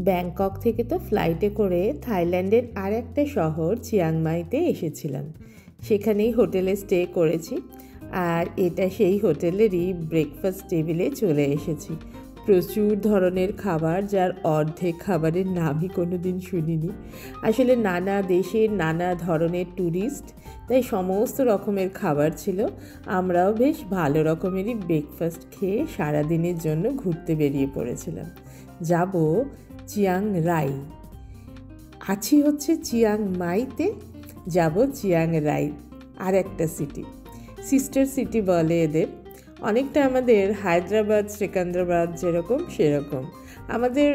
Bangkok থেকে তো ফ্লাইটে করে থাইল্যান্ডের আর একটা শহর চিয়াংমাইতে এসেছিলাম। সেখানেই হোটেলে স্টে করেছি, আর এটা সেই হোটেলেরই ব্রেকফাস্ট টেবিলে চলে এসেছি। প্রচুর ধরনের খাবার, যার অর্ধেক খাবারের নামই কোনো দিন শুনিনি। আসলে নানা দেশের নানা ধরনের ট্যুরিস্ট, তাই সমস্ত রকমের খাবার ছিল। আমরাও বেশ ভালো রকমেরই ব্রেকফাস্ট খেয়ে সারাদিনের জন্য ঘুরতে বেরিয়ে পড়েছিলাম। যাব চিয়াং রাই। আছি হচ্ছে চিয়াংমাইতে, যাব চিয়াং রাই, আর একটা সিটি, সিস্টার সিটি বলে এদের। অনেকটা আমাদের হায়দ্রাবাদ সেকেন্দ্রাবাদ যেরকম সেরকম, আমাদের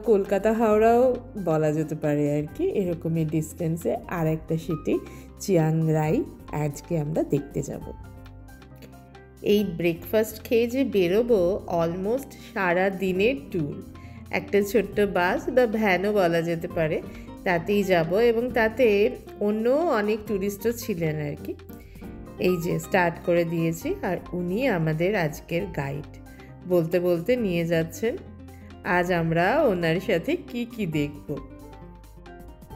কলকাতা হাওড়াও বলা যেতে পারে আর কি, এরকমই ডিস্টেন্সে আর একটা সিটি চিয়াং রাই আজকে আমরা দেখতে যাব। এই ব্রেকফাস্ট খেয়ে যে বেরোবো অলমোস্ট সারা দিনের ট্যুর। একটা ছোট্ট বাস বা ভ্যানও বলা যেতে পারে, তাতেই যাব, এবং তাতে অন্য অনেক ট্যুরিস্টও ছিলেন আর কি। এই যে স্টার্ট করে দিয়েছি, আর উনি আমাদের আজকের গাইড। বলতে বলতে নিয়ে যাচ্ছেন আজ আমরা ওনার সাথে কি কি দেখব।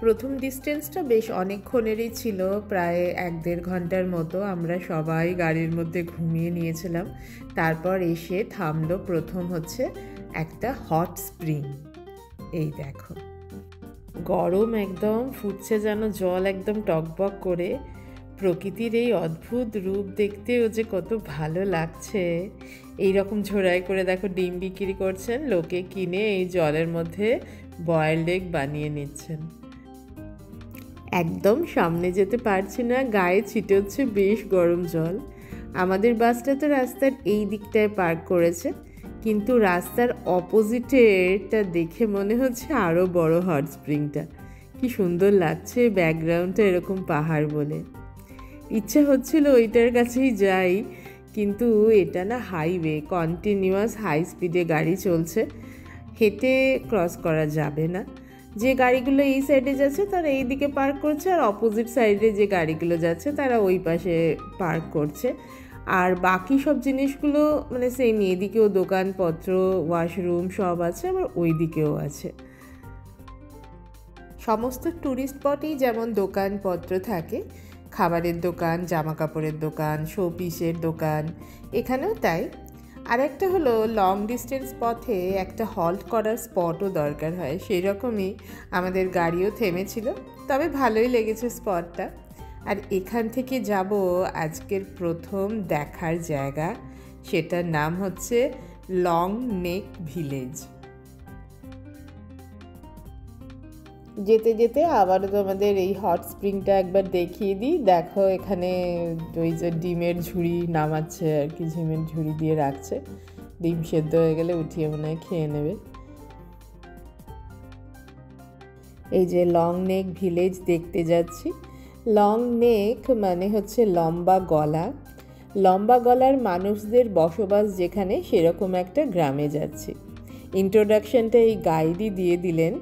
প্রথম ডিস্টেন্সটা বেশ অনেকক্ষণেরই ছিল, প্রায় 1-1.5 ঘন্টার মতো। আমরা সবাই গাড়ির মধ্যে ঘুমিয়ে নিয়েছিলাম। তারপর এসে থামলো প্রথম হচ্ছে একটা হট স্প্রিং। এই দেখো, গরম একদম ফুটছে যেন জল, একদম টকবক করে। প্রকৃতির এই অদ্ভুত রূপ দেখতেও যে কত ভালো লাগছে। এইরকম ঝোড়াই করে দেখো ডিম বিক্রি করছেন, লোকে কিনে এই জলের মধ্যে বয়েলড এগ বানিয়ে নিচ্ছেন। একদম সামনে যেতে পারছি না, গায়ে ছিটে হচ্ছে বেশ গরম জল। আমাদের বাসটা তো রাস্তার এই দিকটায় পার্ক করেছে, কিন্তু রাস্তার অপোজিটেরটা দেখে মনে হচ্ছে আরও বড় হট স্প্রিংটা। কি সুন্দর লাগছে ব্যাকগ্রাউন্ডটা এরকম পাহাড় বলে। ইচ্ছা হচ্ছিল ওইটার কাছেই যাই, কিন্তু এটা না হাইওয়ে, কন্টিনিউয়াস হাই স্পিডে গাড়ি চলছে, হেঁটে ক্রস করা যাবে না। যে গাড়িগুলো এই সাইডে যাচ্ছে তারা এই দিকে পার্ক করছে, আর অপোজিট সাইডে যে গাড়িগুলো যাচ্ছে তারা ওই পাশে পার্ক করছে। আর বাকি সব জিনিসগুলো মানে সেম, এদিকেও দোকানপত্র ওয়াশরুম সব আছে, আবার ওই দিকেও আছে। সমস্ত ট্যুরিস্ট স্পটেই যেমন দোকানপত্র থাকে, খাবারের দোকান, জামা কাপড়ের দোকান, শোপিসের দোকান, এখানেও তাই। আর একটা হলো লং ডিস্টেন্স পথে একটা হল্ট করার স্পটও দরকার হয়, সেই রকমই আমাদের গাড়িও থেমেছিল, তবে ভালোই লেগেছে স্পটটা। আর এখান থেকে যাব আজকের প্রথম দেখার জায়গা, সেটার নাম হচ্ছে লং নেক ভিলেজ। যেতে যেতে আবারও তোমাদের এই হট স্প্রিংটা একবার দেখিয়ে দিই। দেখো এখানে ওই যে ডিমের ঝুড়ি নামাচ্ছে আর কি, ঝিমের ঝুড়ি দিয়ে রাখছে, ডিম সেদ্ধ হয়ে গেলে উঠিয়ে মনে হয় খেয়ে নেবে। এই যে লং নেক ভিলেজ দেখতে যাচ্ছি। লং নেক মানে হচ্ছে লম্বা গলা। লম্বা গলার মানুষদের বসবাস যেখানে, সেরকম একটা গ্রামে যাচ্ছি। ইন্ট্রোডাকশনটা এই গাইডই দিয়ে দিলেন।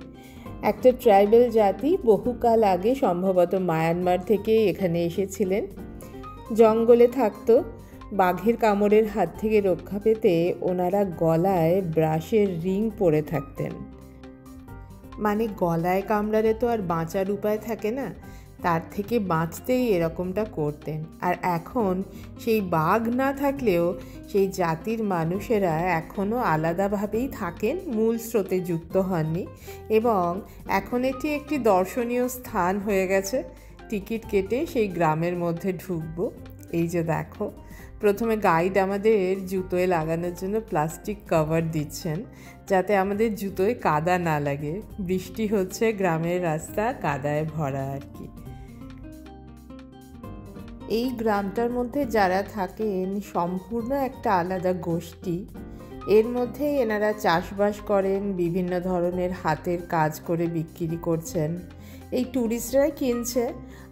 একটা ট্রাইবাল জাতি বহুকাল আগে সম্ভবত মায়ানমার থেকে এখানে এসেছিলেন। জঙ্গলে থাকতো, বাঘের কামড়ের হাত থেকে রক্ষা পেতে ওনারা গলায় ব্রাশের রিং পরে থাকতেন। মানে গলায় কামড়ালে তো আর বাঁচার উপায় থাকে না, তার থেকে বাঁচতেই এরকমটা করতেন। আর এখন সেই বাঘ না থাকলেও সেই জাতির মানুষেরা এখনও আলাদাভাবেই থাকেন, মূল স্রোতে যুক্ত হননি, এবং এখন এটি একটি দর্শনীয় স্থান হয়ে গেছে। টিকিট কেটে সেই গ্রামের মধ্যে ঢুকবো। এই যে দেখো, প্রথমে গাইড আমাদের জুতোয় লাগানোর জন্য প্লাস্টিক কভার দিচ্ছেন, যাতে আমাদের জুতোয় কাদা না লাগে। বৃষ্টি হচ্ছে, গ্রামের রাস্তা কাদায় ভরা আর কি। এই গ্রামটার মধ্যে যারা থাকেন সম্পূর্ণ একটা আলাদা গোষ্ঠী। এর মধ্যে এনারা চাষবাস করেন, বিভিন্ন ধরনের হাতের কাজ করে বিক্রি করছেন, এই ট্যুরিস্টরাই কিনছে।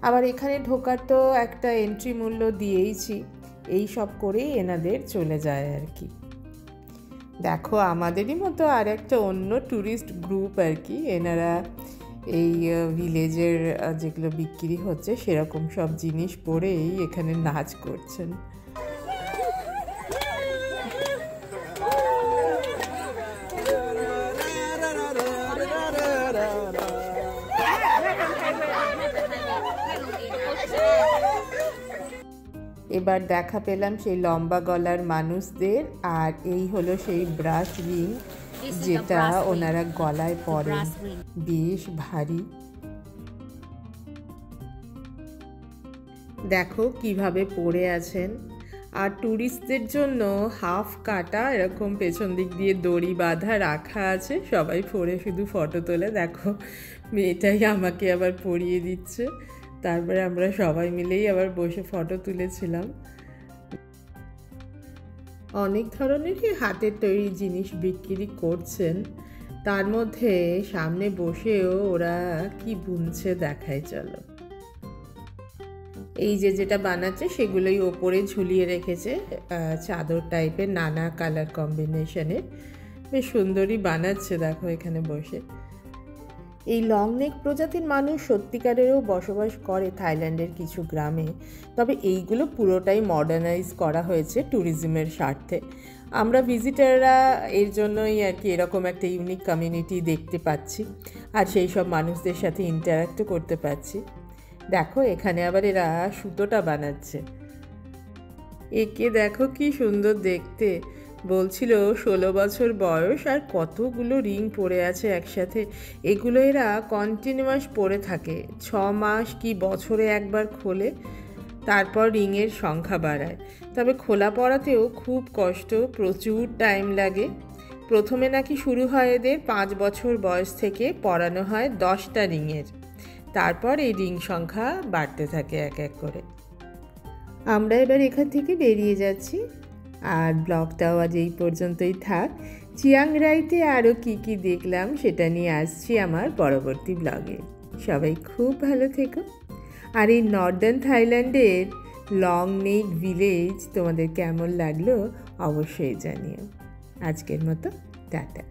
আবার এখানে ঢোকার তো একটা এন্ট্রি মূল্য দিয়েইছি, এই সব করেই এনাদের চলে যায় আর কি। দেখো আমাদেরই মতো আর একটা অন্য ট্যুরিস্ট গ্রুপ আর কি, এনারা এই ভিলেজের যেগুলো বিক্রি হচ্ছে সেরকম সব জিনিস পরেই এখানে নাচ করছেন। এবার দেখা পেলাম সেই লম্বা গলার মানুষদের, আর এই হলো সেই ব্রাশ রিং যেটা ওনারা গলায় পরেন, বেশ ভারী। দেখো কিভাবে পরে আছেন। আর ট্যুরিস্টদের জন্য হাফ কাটা এরকম পেছন দিক দিয়ে দড়ি বাঁধা রাখা আছে, সবাই পরে শুধু ফটো তোলে। দেখো মেয়েটাই আমাকে আবার পরিয়ে দিচ্ছে, তারপরে আমরা সবাই মিলেই আবার বসে ফটো তুলেছিলাম। অনেক ধরনেরই হাতের তৈরি জিনিস বিক্রি করছেন, তার মধ্যে সামনে বসেও ওরা কি বুনছে দেখায় চলো। এই যেটা বানাচ্ছে সেগুলোই ওপরে ঝুলিয়ে রেখেছে, চাদর টাইপের নানা কালার কম্বিনেশনের, বেশ সুন্দরই বানাচ্ছে দেখো এখানে বসে। এই লং নেক প্রজাতির মানুষ সত্যিকারেরও বসবাস করে থাইল্যান্ডের কিছু গ্রামে, তবে এইগুলো পুরোটাই মডার্নাইজ করা হয়েছে ট্যুরিজমের স্বার্থে। আমরা ভিজিটাররা এর জন্যই আর কি এরকম একটা ইউনিক কমিউনিটি দেখতে পাচ্ছি, আর সেই সব মানুষদের সাথে ইন্টারাক্টও করতে পারছি। দেখো এখানে আবার এরা সুতোটা বানাচ্ছে, একে দেখো কি সুন্দর দেখতে। বলছিল 16 বছর বয়স আর কতগুলো রিং পরে আছে একসাথে। এগুলো এরা কন্টিনিউয়াস পরে থাকে, 6 মাস কি বছরে একবার খোলে, তারপর রিংয়ের সংখ্যা বাড়ায়। তবে খোলা পড়াতেও খুব কষ্ট, প্রচুর টাইম লাগে। প্রথমে নাকি শুরু হয় এদের 5 বছর বয়স থেকে, পরানো হয় 10টা রিংয়ের, তারপর এই রিং সংখ্যা বাড়তে থাকে এক এক করে। আমরা এবার এখান থেকে বেরিয়ে যাচ্ছি, আর ব্লগটাও আজ এই পর্যন্তই থাক। চিয়াং রাইতে আরও কি দেখলাম সেটা নিয়ে আসছি আমার পরবর্তী ব্লগে। সবাই খুব ভালো থেকো। আর এই নর্দার্ন থাইল্যান্ডের লং নেক ভিলেজ তোমাদের কেমন লাগলো অবশ্যই জানিও। আজকের মতো টাটা।